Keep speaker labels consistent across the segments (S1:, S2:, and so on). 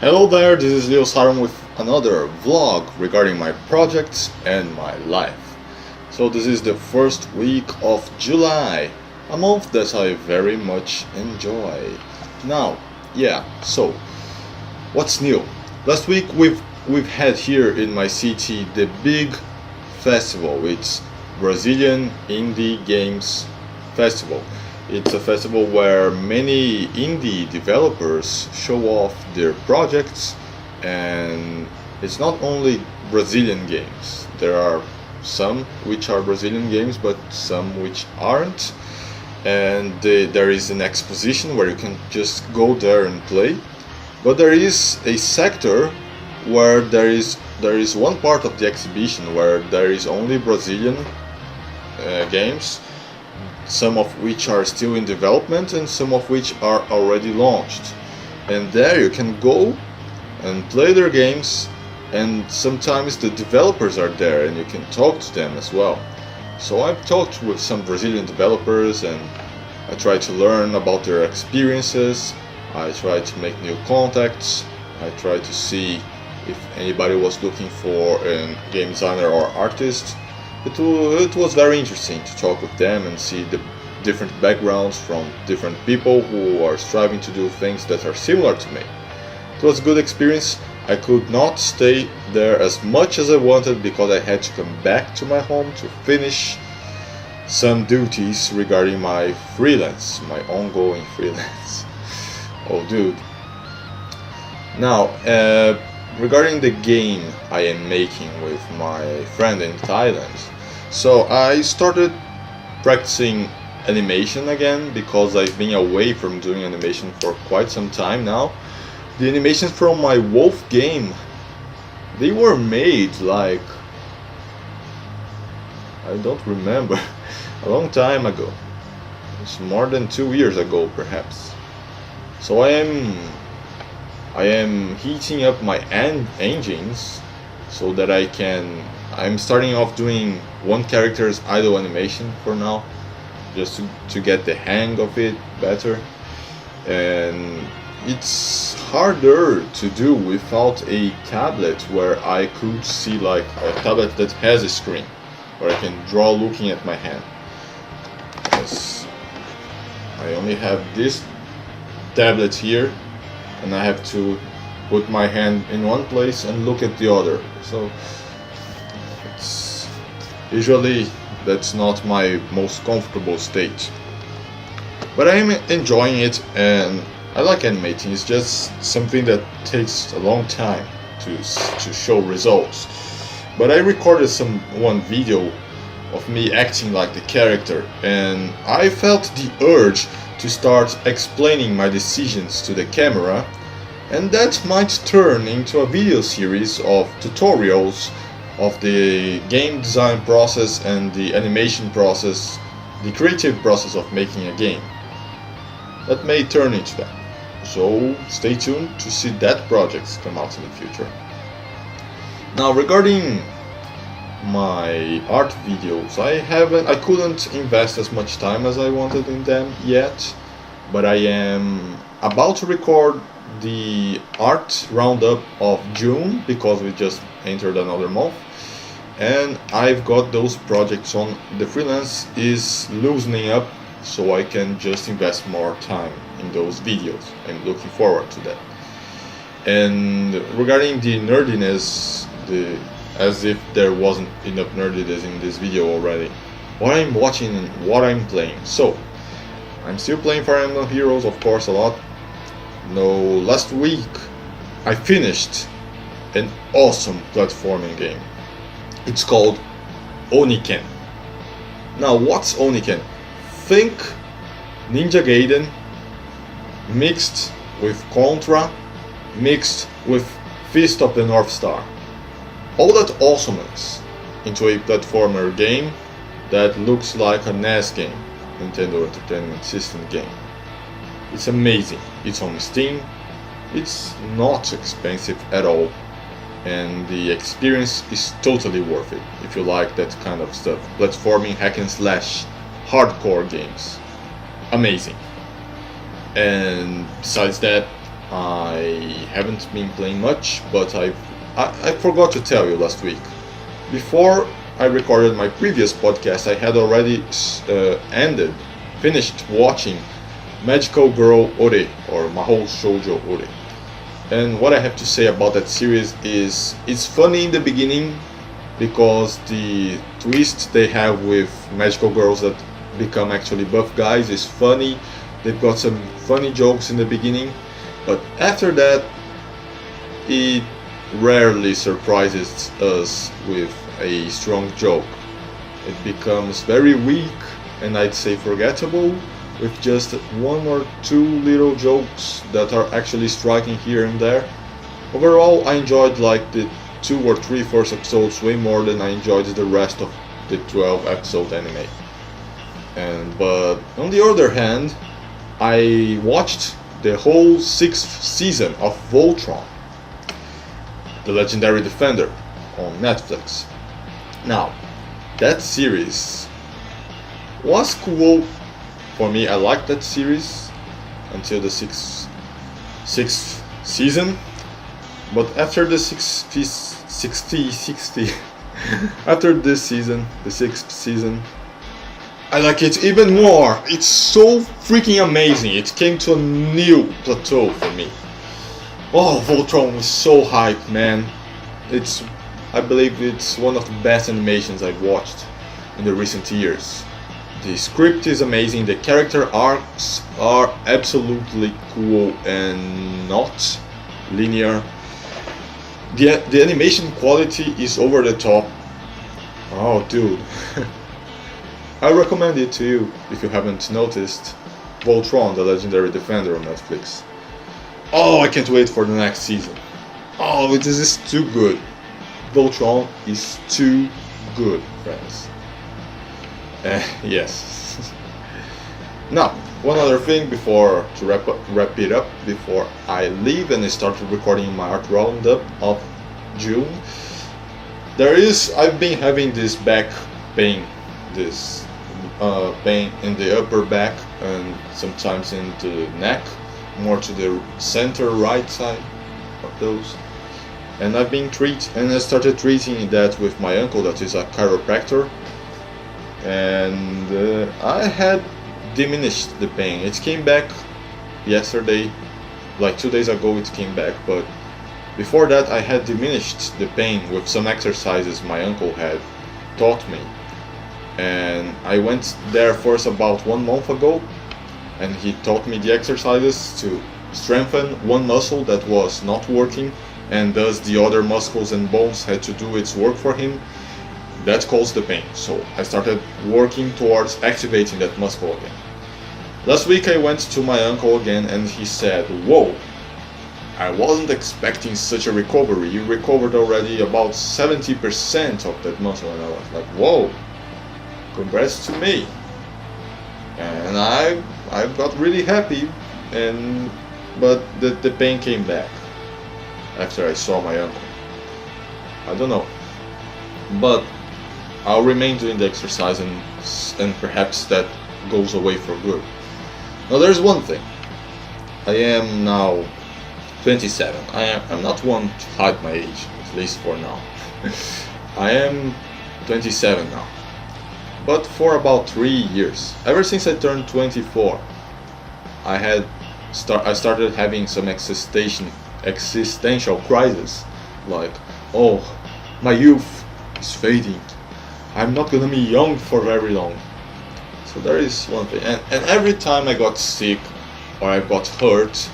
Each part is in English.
S1: Hello there, this is LeoSyron with another vlog regarding my projects and my life. So this is the first week of July, a month that I very much enjoy. Now, so what's new? Last week we've had here in my city the big festival. It's Brazilian Indie Games Festival. It's a festival where many indie developers show off their projects, and it's not only Brazilian games. There are some which are Brazilian games, but some which aren't. And there is an exposition where you can just go there and play. But there is a sector where there is one part of the exhibition where there is only Brazilian games, some of which are still in development and some of which are already launched. And there you can go and play their games, and sometimes the developers are there and you can talk to them as well. So I've talked with some Brazilian developers and I try to learn about their experiences. I try to make new contacts. I try to see if anybody was looking for a game designer or artist. It was very interesting to talk with them and see the different backgrounds from different people who are striving to do things that are similar to me. It was a good experience. I could not stay there as much as I wanted because I had to come back to my home to finish some duties regarding my ongoing freelance. Oh dude. Now, regarding the game I am making with my friend in Thailand. So I started practicing animation again because I've been away from doing animation for quite some time now. The animations from my Wolf game, they were made like, I don't remember, a long time ago. It's more than 2 years ago perhaps. So I am heating up my engines so that I'm starting off doing one character's idle animation for now, just to get the hang of it better. And it's harder to do without a tablet where I could see, like a tablet that has a screen where I can draw looking at my hand. Because I only have this tablet here and I have to put my hand in one place and look at the other. So usually that's not my most comfortable state. But I am enjoying it and I like animating. It's just something that takes a long time to show results. But I recorded one video of me acting like the character, and I felt the urge to start explaining my decisions to the camera, and that might turn into a video series of tutorials of the game design process and the animation process, the creative process of making a game. That may turn into that. So stay tuned to see that project come out in the future. Now, regarding my art videos, I couldn't invest as much time as I wanted in them yet, but I am about to record the art roundup of June because we just entered another month, and I've got those projects on. The freelance is loosening up, so I can just invest more time in those videos. I'm looking forward to that. And regarding the nerdiness, as if there wasn't enough nerdiness in this video already, what I'm watching and what I'm playing. So I'm still playing Fire Emblem Heroes, of course, a lot. No, last week I finished an awesome platforming game. It's called Oniken. Now, what's Oniken? Think Ninja Gaiden mixed with Contra, mixed with Fist of the North Star. All that awesomeness into a platformer game that looks like a NES game, Nintendo Entertainment System game. It's amazing. It's on Steam. It's not expensive at all, and the experience is totally worth it if you like that kind of stuff. Platforming, hack and slash, hardcore games. Amazing. And besides that, I haven't been playing much, but I forgot to tell you last week. Before I recorded my previous podcast, I had already finished watching Magical Girl Ore, or Mahou Shoujo Ore. And what I have to say about that series is it's funny in the beginning because the twist they have with magical girls that become actually buff guys is funny. They've got some funny jokes in the beginning, but after that it rarely surprises us with a strong joke. It becomes very weak and I'd say forgettable, with just one or two little jokes that are actually striking here and there. Overall, I enjoyed like the 2 or 3 first episodes way more than I enjoyed the rest of the 12 episode anime. But on the other hand, I watched the whole 6th season of Voltron, the Legendary Defender, on Netflix. Now, that series was cool for me. I liked that series until the 6th season, but after the 60 after this season, the 6th season, I like it even more. It's so freaking amazing. It came to a new plateau for me. Oh, Voltron was so hype, man. I believe it's one of the best animations I've watched in the recent years. The script is amazing, the character arcs are absolutely cool and not linear. The animation quality is over the top. Oh dude. I recommend it to you if you haven't noticed. Voltron, the Legendary Defender on Netflix. Oh, I can't wait for the next season. Oh, this is too good. Voltron is too good, friends. Yes. Now, one other thing before to wrap it up, before I leave and start recording my art roundup of June. I've been having this back pain, this pain in the upper back and sometimes in the neck, more to the center right side of those. And I started treating that with my uncle that is a chiropractor. And I had diminished the pain. It came back yesterday, like 2 days ago it came back, but before that I had diminished the pain with some exercises my uncle had taught me. And I went there first about 1 month ago, and he taught me the exercises to strengthen one muscle that was not working, and thus the other muscles and bones had to do its work for him. That caused the pain, so I started working towards activating that muscle again. Last week I went to my uncle again and he said, "Whoa, I wasn't expecting such a recovery. You recovered already about 70% of that muscle." And I was like, "Whoa, congrats to me." And I got really happy, but the pain came back after I saw my uncle. I don't know, but I'll remain doing the exercise and perhaps that goes away for good. Now there's one thing. I am now 27. I'm not one to hide my age, at least for now. I am 27 now. But for about 3 years, ever since I turned 24, I started having some existential crisis, like, oh, my youth is fading. I'm not gonna be young for very long. So there is one thing, and every time I got sick or I got hurt,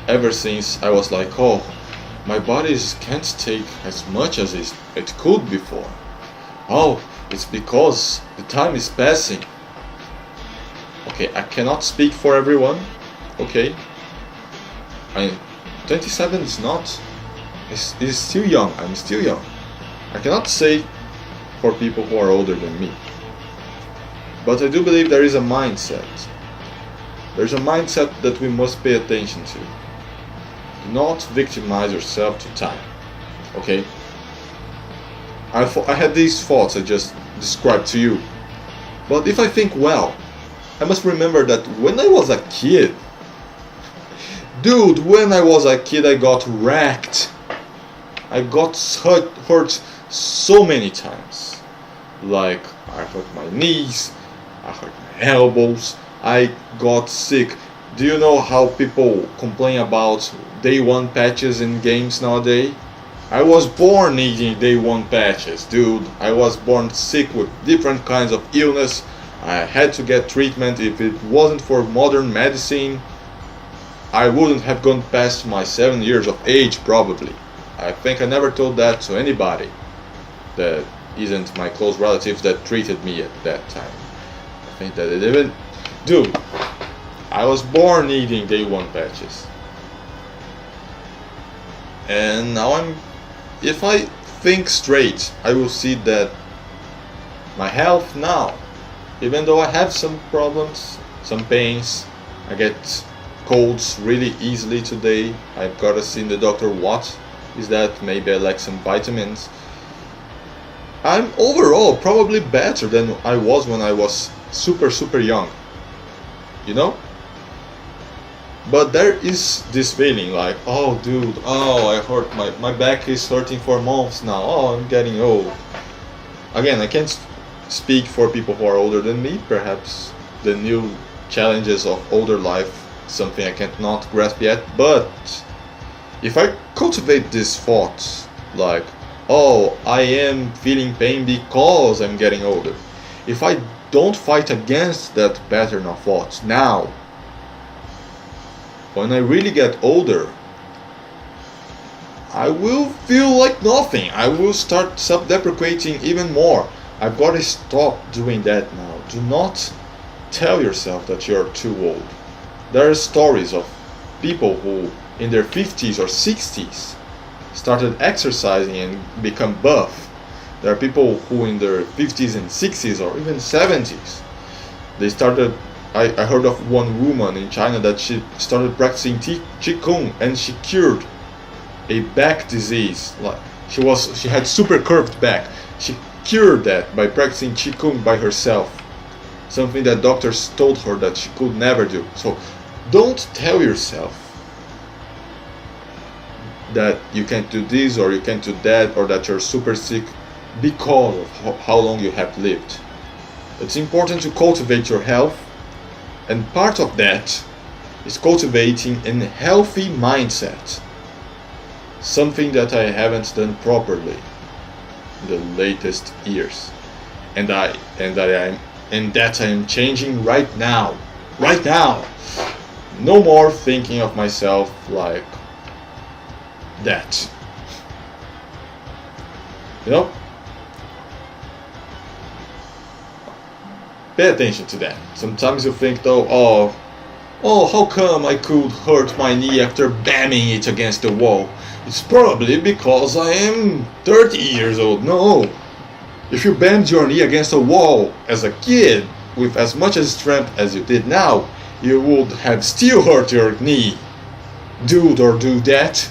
S1: ever since I was like, oh, my body can't take as much as it could before. Oh, it's because the time is passing. Okay, I cannot speak for everyone. Okay, 27 is not. It's still young. I'm still young. I cannot say for people who are older than me. But I do believe there is a mindset. There's a mindset that we must pay attention to. Do not victimize yourself to time. Okay? I had these thoughts I just described to you. But if I think well, I must remember that when I was a kid, Dude, when I was a kid I got wrecked. I got hurt so many times. Like, I hurt my knees, I hurt my elbows, I got sick. Do you know how people complain about day one patches in games nowadays? I was born needing day one patches, dude. I was born sick with different kinds of illness. I had to get treatment. If it wasn't for modern medicine, I wouldn't have gone past my 7 years of age probably. I think I never told that to anybody that isn't my close relatives that treated me at that time. I think that it even... Dude, I was born needing day one patches. And now if I think straight, I will see that my health now, even though I have some problems, some pains, I get colds really easily today. I've got to see the doctor what is that, maybe I lack some vitamins. I'm overall probably better than I was when I was super young, you know? But there is this feeling like, oh dude, oh I hurt, my back is hurting for months now, oh I'm getting old. Again, I can't speak for people who are older than me. Perhaps the new challenges of older life, something I cannot grasp yet, but if I cultivate this thought, like, oh, I am feeling pain because I'm getting older, if I don't fight against that pattern of thoughts now, when I really get older, I will feel like nothing. I will start self-deprecating even more. I've got to stop doing that now. Do not tell yourself that you're too old. There are stories of people who in their 50s or 60s started exercising and become buff. There are people who in their 50s and 60s or even 70s, they started... I heard of one woman in China that she started practicing Qigong and she cured a back disease. Like she had super curved back. She cured that by practicing Qigong by herself. Something that doctors told her that she could never do. So don't tell yourself that you can't do this or you can't do that or that you're super sick because of how long you have lived. It's important to cultivate your health, and part of that is cultivating a healthy mindset. Something that I haven't done properly in the latest years, and that I am changing right now. Right now. No more thinking of myself like that. You know? Pay attention to that. Sometimes you think though, oh, how come I could hurt my knee after bamming it against the wall? It's probably because I am 30 years old. No. If you banged your knee against a wall as a kid with as much strength as you did now, you would have still hurt your knee. Dude or do that,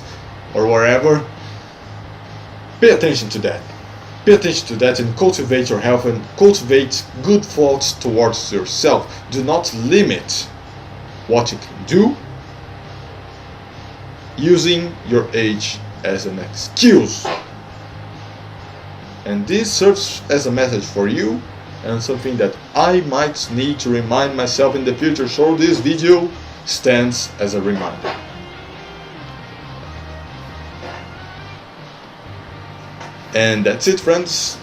S1: or wherever. Pay attention to that. Pay attention to that and cultivate your health and cultivate good thoughts towards yourself. Do not limit what you can do using your age as an excuse. And this serves as a message for you and something that I might need to remind myself in the future, so this video stands as a reminder. And that's it, friends.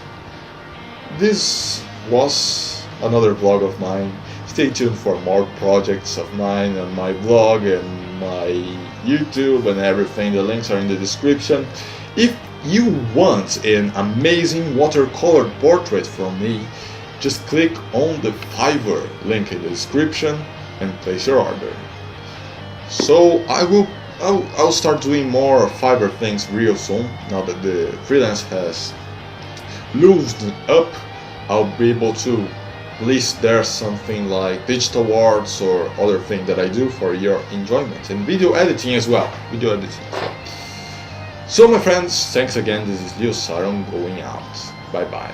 S1: This was another vlog of mine. Stay tuned for more projects of mine on my blog and my YouTube and everything. The links are in the description. If you want an amazing watercolor portrait from me, just click on the Fiverr link in the description and place your order. So I'll start doing more Fiverr things real soon. Now that the freelance has loosened up, I'll be able to list there something like digital arts or other thing that I do for your enjoyment, and video editing as well. So my friends, thanks again. This is LeoSyron going out. Bye bye.